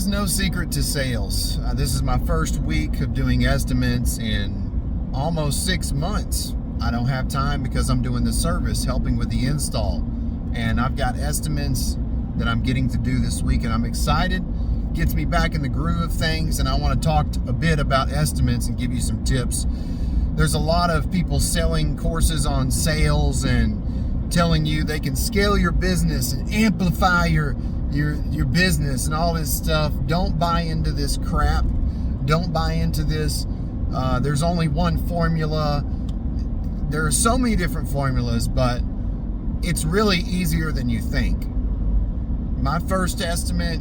is no secret to sales. This is my first week of doing estimates in almost 6 months. I don't have time because I'm doing the service, helping with the install. And I've got estimates that I'm getting to do this week, and I'm excited. Gets me back in the groove of things, and I want to talk a bit about estimates and give you some tips. There's a lot of people selling courses on sales and telling you they can scale your business and amplify your business and all this stuff. Don't buy into this crap. Don't buy into this. There's only one formula. There are so many different formulas, but it's really easier than you think. My first estimate,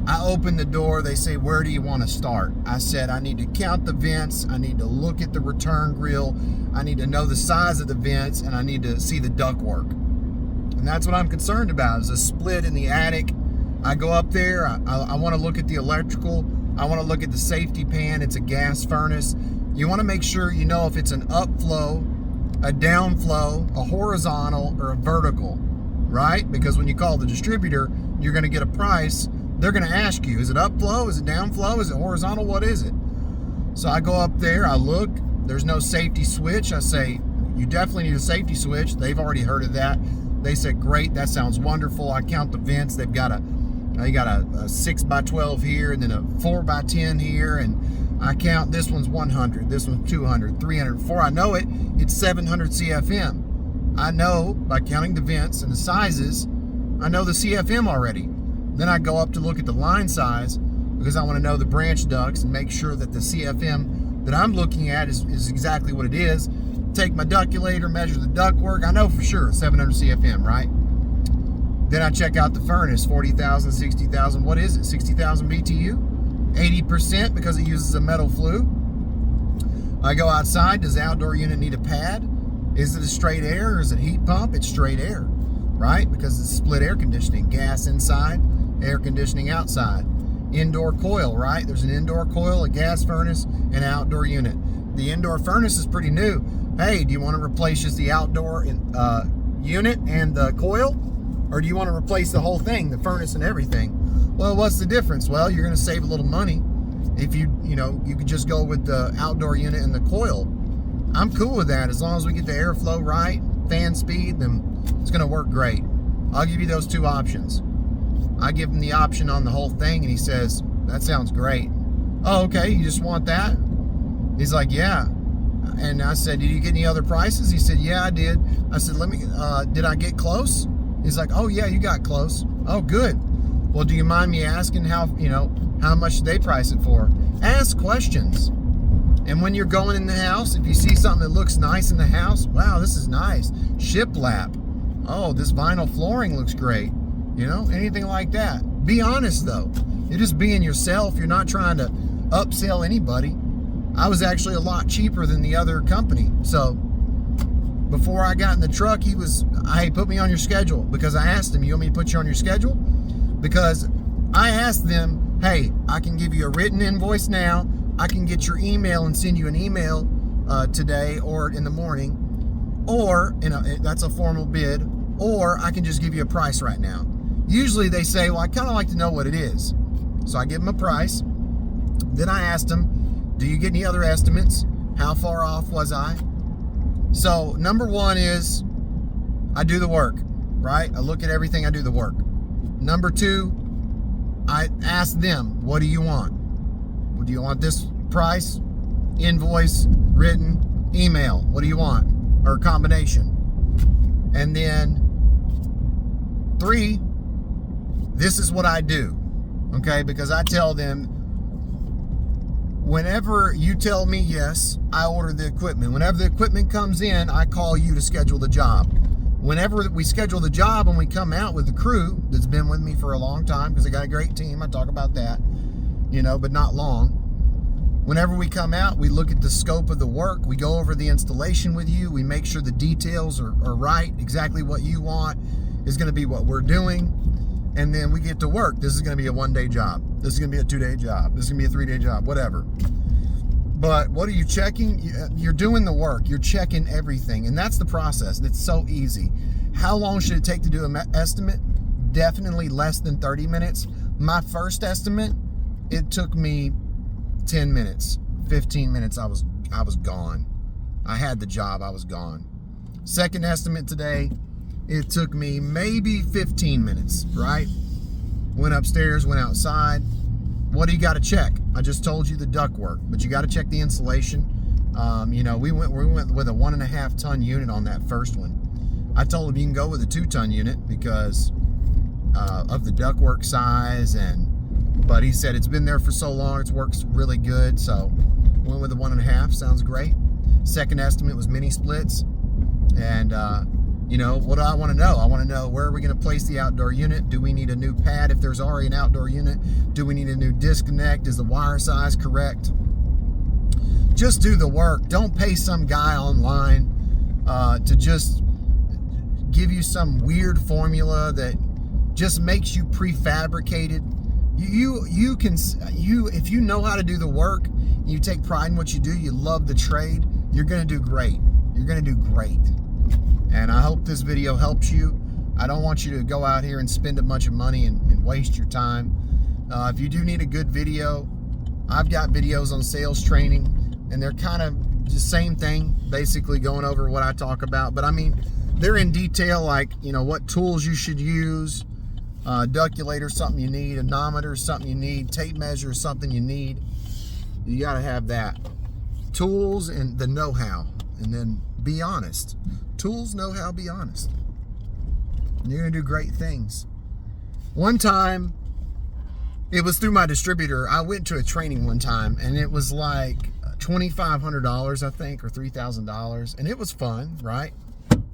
I open the door, they say, where do you want to start? I said, I need to count the vents, I need to look at the return grill, I need to know the size of the vents, and I need to see the ductwork. And that's what I'm concerned about, is a split in the attic. I go up there, I want to look at the electrical, I want to look at the safety pan. It's a gas furnace. You want to make sure you know if it's an upflow, a downflow, a horizontal, or a vertical, right? Because when you call the distributor, you're going to get a price. They're going to ask you, is it upflow? Is it downflow? Is it horizontal? What is it? So I go up there, I look, there's no safety switch. I say, you definitely need a safety switch. They've already heard of that. They said, great, that sounds wonderful. I count the vents. They got a 6x12 here, and then a 4x10 here, and I count, this one's 100, this one's 200, 300. Before I know it, it's 700 CFM. I know by counting the vents and the sizes, I know the CFM already. Then I go up to look at the line size because I want to know the branch ducts and make sure that the CFM that I'm looking at is exactly what it is. Take my ductulator, measure the ductwork. I know for sure 700 CFM, right? Then I check out the furnace, 40,000, 60,000. What is it? 60,000 BTU? 80% because it uses a metal flue. I go outside. Does the outdoor unit need a pad? Is it a straight air or is it heat pump? It's straight air, right? Because it's split air conditioning. Gas inside, air conditioning outside. Indoor coil, right? There's an indoor coil, a gas furnace, and an outdoor unit. The indoor furnace is pretty new. Hey, do you want to replace just the outdoor unit and the coil? Or do you want to replace the whole thing, the furnace and everything? Well, what's the difference? Well, you're going to save a little money if you could just go with the outdoor unit and the coil. I'm cool with that as long as we get the airflow right, fan speed, then it's going to work great. I'll give you those two options. I give him the option on the whole thing, and he says, that sounds great. Oh, okay, you just want that? He's like, yeah. And I said, did you get any other prices? He said, yeah, I did. I said, did I get close? He's like, oh yeah, you got close. Oh, good. Well, do you mind me asking how much they price it for? Ask questions. And when you're going in the house, if you see something that looks nice in the house, wow, this is nice. Shiplap. Oh, this vinyl flooring looks great. Anything like that. Be honest though. You're just being yourself. You're not trying to upsell anybody. I was actually a lot cheaper than the other company. So before I got in the truck, he was, hey, put me on your schedule, because I asked him, you want me to put you on your schedule? Because I asked them, hey, I can give you a written invoice now. I can get your email and send you an email today or in the morning, or that's a formal bid, or I can just give you a price right now. Usually they say, well, I kind of like to know what it is. So I give them a price. Then I asked them, do you get any other estimates? How far off was I? So number one is I do the work, right? I look at everything, I do the work. Number two, I ask them, what do you want? Do you want this price, invoice, written, email? What do you want? Or combination? And then three, this is what I do, okay? Because I tell them, whenever you tell me yes, I order the equipment. Whenever the equipment comes in, I call you to schedule the job. Whenever we schedule the job and we come out with the crew that's been with me for a long time, because I got a great team, I talk about that, but not long. Whenever we come out, we look at the scope of the work. We go over the installation with you. We make sure the details are right. Exactly what you want is going to be what we're doing. And then we get to work. This is going to be a 1-day job. This is going to be a 2-day job. This is going to be a 3-day job, whatever. But what are you checking? You're doing the work. You're checking everything. And that's the process. It's so easy. How long should it take to do an estimate? Definitely less than 30 minutes. My first estimate, it took me 10 minutes, 15 minutes. I was gone. I had the job. I was gone. Second estimate today, it took me maybe 15 minutes, right? Went upstairs, went outside. What do you got to check? I just told you the ductwork, but you got to check the insulation. You know, we went with a 1.5 ton unit on that first one. I told him you can go with a 2 ton unit because of the ductwork size, but he said it's been there for so long, it works really good. So went with a 1.5. Sounds great. Second estimate was mini splits, and you know, what do I want to know? I want to know, where are we going to place the outdoor unit? Do we need a new pad if there's already an outdoor unit? Do we need a new disconnect? Is the wire size correct? Just do the work. Don't pay some guy online to just give you some weird formula that just makes you prefabricated. If you know how to do the work, you take pride in what you do, you love the trade, you're going to do great. You're going to do great. And I hope this video helps you. I don't want you to go out here and spend a bunch of money and waste your time. If you do need a good video, I've got videos on sales training, and they're kind of the same thing, basically going over what I talk about. But I mean, they're in detail, like, you know, what tools you should use, ductulator, something you need, anemometer, something you need, tape measure, something you need. You got to have that. Tools and the know-how, and then be honest. Tools, know-how, be honest. You're going to do great things. One time, it was through my distributor. I went to a training one time, and it was like $2,500, I think, or $3,000. And it was fun, right?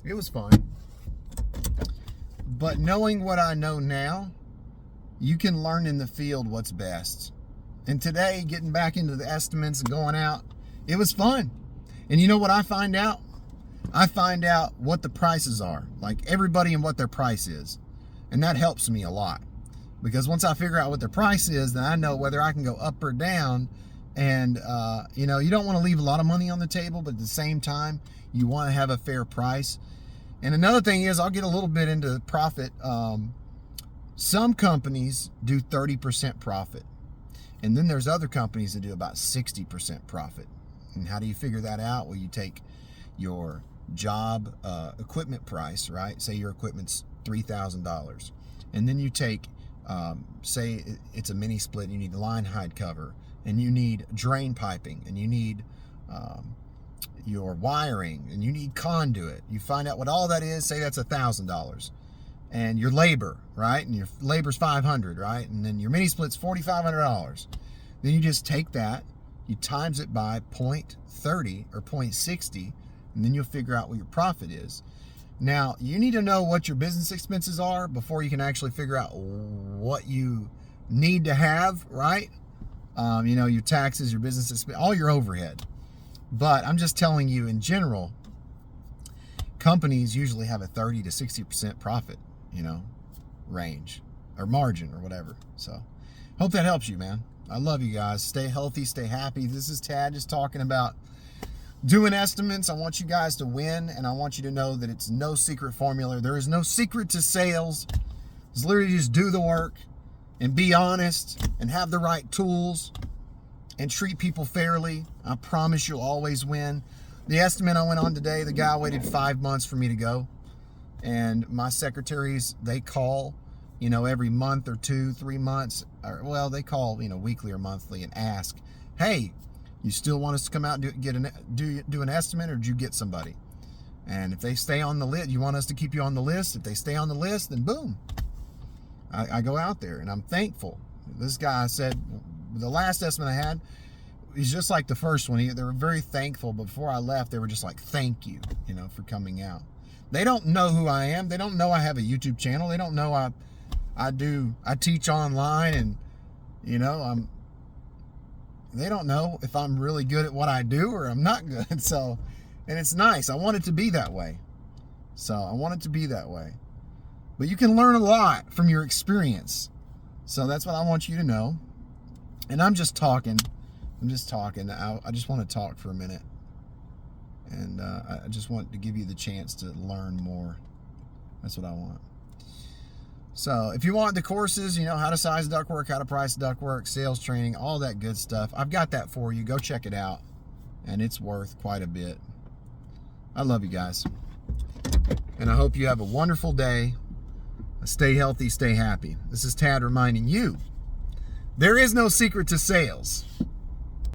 It was fun. But knowing what I know now, you can learn in the field what's best. And today, getting back into the estimates and going out, it was fun. And you know what I find out? I find out what the prices are, like everybody and what their price is. And that helps me a lot. Because once I figure out what their price is, then I know whether I can go up or down. And, you know, you don't want to leave a lot of money on the table, but at the same time, you want to have a fair price. And another thing is, I'll get a little bit into profit. Some companies do 30% profit. And then there's other companies that do about 60% profit. And how do you figure that out? Well, you take your job equipment price, right? Say your equipment's $3,000. And then you take, say it's a mini split, and you need line hide cover, and you need drain piping, and you need your wiring, and you need conduit. You find out what all that is, say that's $1,000. And your labor, right? And your labor's $500, right? And then your mini split's $4,500. Then you just take that, you times it by 0.30 or 0.60, and then you'll figure out what your profit is. Now, you need to know what your business expenses are before you can actually figure out what you need to have, right? You know, your taxes, your business expenses, all your overhead. But I'm just telling you, in general, companies usually have a 30 to 60% profit, you know, range or margin or whatever. So, hope that helps you, man. I love you guys. Stay healthy, stay happy. This is Tad, just talking about doing estimates. I want you guys to win, and I want you to know that it's no secret formula. There is no secret to sales. It's literally just do the work and be honest and have the right tools and treat people fairly. I promise you'll always win. The estimate I went on today, the guy waited 5 months for me to go. And my secretaries, they call, you know, every month or 2, 3 months. Or, well, they call, you know, weekly or monthly and ask, hey, you still want us to come out and do an estimate, or did you get somebody? And if they stay on the list, you want us to keep you on the list. If they stay on the list, then boom, I go out there, and I'm thankful. This guy said, the last estimate I had, he's just like the first one. They were very thankful. But before I left, they were just like, thank you, you know, for coming out. They don't know who I am. They don't know I have a YouTube channel. They don't know I teach online, and, you know, they don't know if I'm really good at what I do or I'm not good. So, and it's nice. I want it to be that way. So I want it to be that way. But you can learn a lot from your experience. So that's what I want you to know. And I'm just talking. I just want to talk for a minute. And I just want to give you the chance to learn more. That's what I want. So if you want the courses, you know, how to size ductwork, how to price ductwork, sales training, all that good stuff, I've got that for you. Go check it out. And it's worth quite a bit. I love you guys. And I hope you have a wonderful day. Stay healthy, stay happy. This is Tad reminding you, there is no secret to sales.